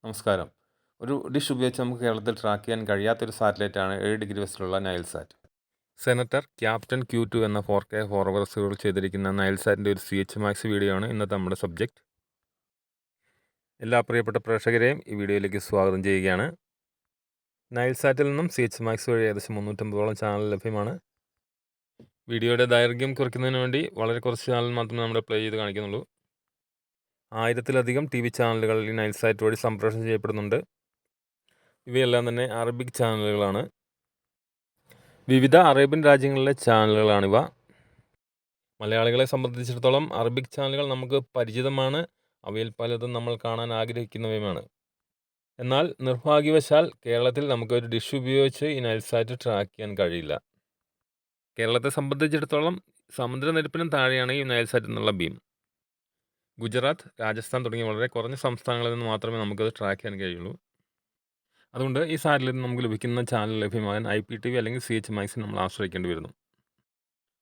നമസ്കാരം. ഒരു ഡിഷ് ഉപയോഗിച്ച് നമുക്ക് കേരളത്തിൽ ട്രാക്ക് ചെയ്യാൻ കഴിയാത്തൊരു സാറ്റലൈറ്റാണ് 7 ഡിഗ്രി വെസ്റ്റിലുള്ള നൈൽസാറ്റ്. സെനറ്റർ ക്യാപ്റ്റൻ Q2 എന്ന 4K ഫോർവേഡ് റിസീവർ ചെയ്തിരിക്കുന്ന നൈൽസാറ്റിൻ്റെ ഒരു CH-MAX വീഡിയോ ആണ് ഇന്നത്തെ നമ്മുടെ സബ്ജക്റ്റ്. എല്ലാ പ്രിയപ്പെട്ട പ്രേക്ഷകരെയും ഈ വീഡിയോയിലേക്ക് സ്വാഗതം ചെയ്യുകയാണ്. നൈൽസാറ്റിൽ നിന്നും CH-MAX വഴി ഏകദേശം 350ഓളം ചാനൽ ലഭ്യമാണ്. വീഡിയോയുടെ ദൈർഘ്യം കുറയ്ക്കുന്നതിന് വേണ്ടി വളരെ കുറച്ച് ചാനൽ മാത്രമേ നമ്മൾ പ്ലേ ചെയ്ത് കാണിക്കുന്നുള്ളൂ. 1000-ലധികം TV ചാനലുകൾ ഈ നൈൽസാറ്റ് വഴി സംപ്രേഷണം ചെയ്യപ്പെടുന്നുണ്ട്. ഇവയെല്ലാം തന്നെ അറബിക് ചാനലുകളാണ്. വിവിധ അറേബ്യൻ രാജ്യങ്ങളിലെ ചാനലുകളാണിവ. മലയാളികളെ സംബന്ധിച്ചിടത്തോളം അറബിക് ചാനലുകൾ നമുക്ക് പരിചിതമാണ്. അവയിൽ പലതും നമ്മൾ കാണാൻ ആഗ്രഹിക്കുന്നവയുമാണ്. എന്നാൽ നിർഭാഗ്യവശാൽ കേരളത്തിൽ നമുക്കൊരു ഡിഷ് ഉപയോഗിച്ച് ഈ നൈൽസാറ്റ് ട്രാക്ക് ചെയ്യാൻ കഴിയില്ല. കേരളത്തെ സംബന്ധിച്ചിടത്തോളം സമുദ്രനിരപ്പിനും താഴെയാണ് ഈ നൈൽസാറ്റ് എന്നുള്ള ബീം. ഗുജറാത്ത്, രാജസ്ഥാൻ തുടങ്ങിയ വളരെ കുറഞ്ഞ സംസ്ഥാനങ്ങളിൽ നിന്ന് മാത്രമേ നമുക്കത് ട്രാക്ക് ചെയ്യാൻ കഴിയുള്ളൂ. അതുകൊണ്ട് ഈ സാറ്റലൈറ്റിൽ നമുക്ക് ലഭിക്കുന്ന ചാനൽ ലഭ്യമാകാൻ IPTV അല്ലെങ്കിൽ CH-MAX നമ്മൾ ആശ്രയിക്കേണ്ടി വരുന്നു.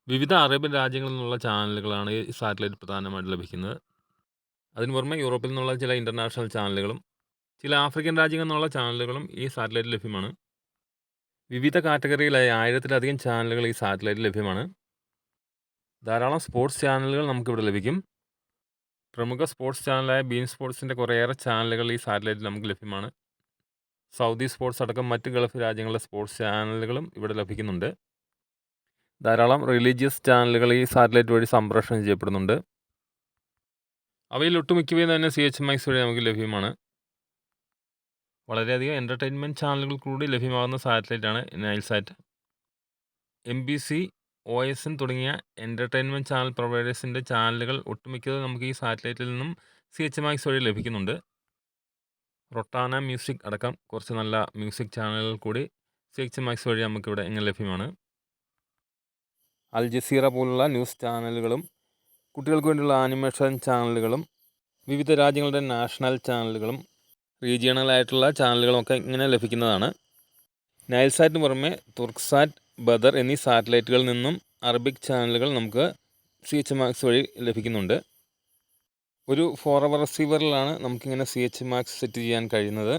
വിവിധ അറേബ്യൻ രാജ്യങ്ങളിൽ നിന്നുള്ള ചാനലുകളാണ് ഈ സാറ്റലൈറ്റ് പ്രധാനമായിട്ട് ലഭിക്കുന്നത്. അതിന് പുറമെ യൂറോപ്പിൽ നിന്നുള്ള ചില ഇൻ്റർനാഷണൽ ചാനലുകളും ചില ആഫ്രിക്കൻ രാജ്യങ്ങളിൽ നിന്നുള്ള ചാനലുകളും ഈ സാറ്റലൈറ്റിൽ ലഭ്യമാണ്. വിവിധ കാറ്റഗറിയിലായി 1000-ലധികം ചാനലുകൾ ഈ സാറ്റലൈറ്റിൽ ലഭ്യമാണ്. ധാരാളം സ്പോർട്സ് ചാനലുകൾ നമുക്കിവിടെ ലഭിക്കും. പ്രമുഖ സ്പോർട്സ് ചാനലായ ബീൻ സ്പോർട്സിൻ്റെ കുറേയേറെ ചാനലുകൾ ഈ സാറ്റലൈറ്റിൽ നമുക്ക് ലഭ്യമാണ്. സൗദി സ്പോർട്സ് അടക്കം മറ്റ് ഗൾഫ് രാജ്യങ്ങളിലെ സ്പോർട്സ് ചാനലുകളും ഇവിടെ ലഭിക്കുന്നുണ്ട്. ധാരാളം റിലീജിയസ് ചാനലുകൾ ഈ സാറ്റലൈറ്റ് വഴി സംപ്രേഷണം ചെയ്യപ്പെടുന്നുണ്ട്. അവയിൽ ഒട്ടുമിക്കവയും തന്നെ CH-MAX വഴി നമുക്ക് ലഭ്യമാണ്. വളരെയധികം എൻ്റർടൈൻമെൻറ്റ് ചാനലുകൾ കൂടി ലഭ്യമാകുന്ന സാറ്റലൈറ്റാണ് നൈൽസാറ്റ്. MBC, OSN തുടങ്ങിയ എൻ്റർടൈൻമെൻറ്റ് ചാനൽ പ്രൊവൈഡേഴ്സിൻ്റെ ചാനലുകൾ ഒട്ടുമിക്കത് നമുക്ക് ഈ സാറ്റലൈറ്റിൽ നിന്നും CH-MAX വഴി ലഭിക്കുന്നുണ്ട്. റൊട്ടാന മ്യൂസിക് അടക്കം കുറച്ച് നല്ല മ്യൂസിക് ചാനലുകൾ കൂടി CH-MAX വഴി നമുക്കിവിടെ ഇങ്ങനെ ലഭ്യമാണ്. അൽ ജസീറ പോലുള്ള ന്യൂസ് ചാനലുകളും കുട്ടികൾക്ക് വേണ്ടിയുള്ള ആനിമേഷൻ ചാനലുകളും വിവിധ രാജ്യങ്ങളുടെ നാഷണൽ ചാനലുകളും റീജിയണലായിട്ടുള്ള ചാനലുകളുമൊക്കെ ഇങ്ങനെ ലഭിക്കുന്നതാണ്. നൈൽസാറ്റിന് പുറമെ തുർക്സാറ്റ്, ബദർ എന്നീ സാറ്റലൈറ്റുകളിൽ നിന്നും അറബിക് ചാനലുകൾ നമുക്ക് CH-MAX വഴി ലഭിക്കുന്നുണ്ട്. ഒരു 4 റിസീവറിലാണ് നമുക്കിങ്ങനെ CH-MAX സെറ്റ് ചെയ്യാൻ കഴിയുന്നത്.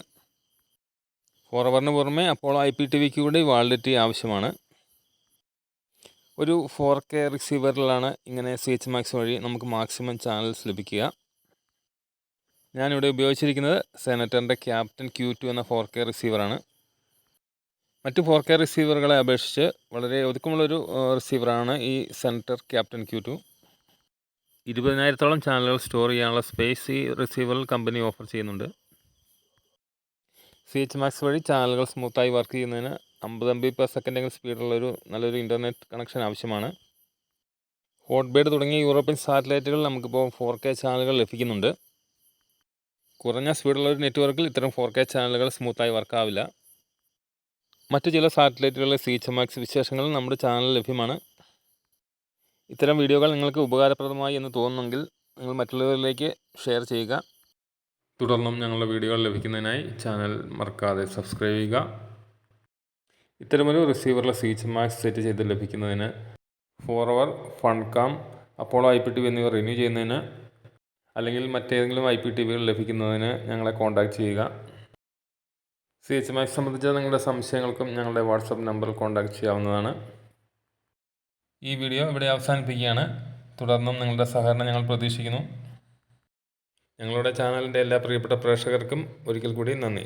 4 പുറമെ അപ്പോളോ IPTVക്ക് കൂടി വാലിഡിറ്റി ആവശ്യമാണ്. ഒരു 4K റിസീവറിലാണ് ഇങ്ങനെ CH-MAX വഴി നമുക്ക് മാക്സിമം ചാനൽസ് ലഭിക്കുക. ഞാനിവിടെ ഉപയോഗിച്ചിരിക്കുന്നത് സെനറ്ററിൻ്റെ ക്യാപ്റ്റൻ Q2 എന്ന 4K റിസീവറാണ്. മറ്റ് 4K റിസീവറുകളെ അപേക്ഷിച്ച് വളരെ ഒതുക്കമുള്ളൊരു റിസീവറാണ് ഈ സെനറ്റർ ക്യാപ്റ്റൻ Q2. 20,000-ഓളം ചാനലുകൾ സ്റ്റോർ ചെയ്യാനുള്ള സ്പേസ് ഈ റിസീവറിൽ കമ്പനി ഓഫർ ചെയ്യുന്നുണ്ട്. CH-MAX വഴി ചാനലുകൾ സ്മൂത്തായി വർക്ക് ചെയ്യുന്നതിന് 50 MB/s സ്പീഡുള്ളൊരു നല്ലൊരു ഇൻ്റർനെറ്റ് കണക്ഷൻ ആവശ്യമാണ്. ഹോട്ട്ബേഡ് തുടങ്ങിയ യൂറോപ്യൻ സാറ്റലൈറ്റുകൾ നമുക്കിപ്പോൾ 4K ചാനലുകൾ ലഭിക്കുന്നുണ്ട്. കുറഞ്ഞ സ്പീഡുള്ള ഒരു നെറ്റ്വർക്കിൽ ഇത്തരം 4K ചാനലുകൾ സ്മൂത്തായി വർക്കാവില്ല. മറ്റു ചില സാറ്റലൈറ്റുകളിലെ CH-MAX വിശേഷങ്ങൾ നമ്മുടെ ചാനലിൽ ലഭ്യമാണ്. ഇത്തരം വീഡിയോകൾ നിങ്ങൾക്ക് ഉപകാരപ്രദമായി എന്ന് തോന്നുന്നെങ്കിൽ നിങ്ങൾ മറ്റുള്ളവരിലേക്ക് ഷെയർ ചെയ്യുക. തുടർന്നും ഞങ്ങളുടെ വീഡിയോകൾ ലഭിക്കുന്നതിനായി ചാനൽ മറക്കാതെ സബ്സ്ക്രൈബ് ചെയ്യുക. ഇത്തരമൊരു റിസീവറിലെ CH-MAX സെറ്റ് ചെയ്ത് ലഭിക്കുന്നതിന് ഫോർവർ, ഫൺകാം, അപ്പോളോ IPTV എന്നിവ റിന്യൂ ചെയ്യുന്നതിന് അല്ലെങ്കിൽ മറ്റേതെങ്കിലും IPTVകൾ ലഭിക്കുന്നതിന് ഞങ്ങളെ കോൺടാക്റ്റ് ചെയ്യുക. CH-MAX സംബന്ധിച്ച നിങ്ങളുടെ സംശയങ്ങൾക്കും ഞങ്ങളുടെ വാട്സപ്പ് നമ്പറിൽ കോൺടാക്റ്റ് ചെയ്യാവുന്നതാണ്. ഈ വീഡിയോ ഇവിടെ അവസാനിപ്പിക്കുകയാണ്. തുടർന്നും നിങ്ങളുടെ സഹകരണം ഞങ്ങൾ പ്രതീക്ഷിക്കുന്നു. ഞങ്ങളുടെ ചാനലിൻ്റെ എല്ലാ പ്രിയപ്പെട്ട പ്രേക്ഷകർക്കും ഒരിക്കൽ കൂടി നന്ദി.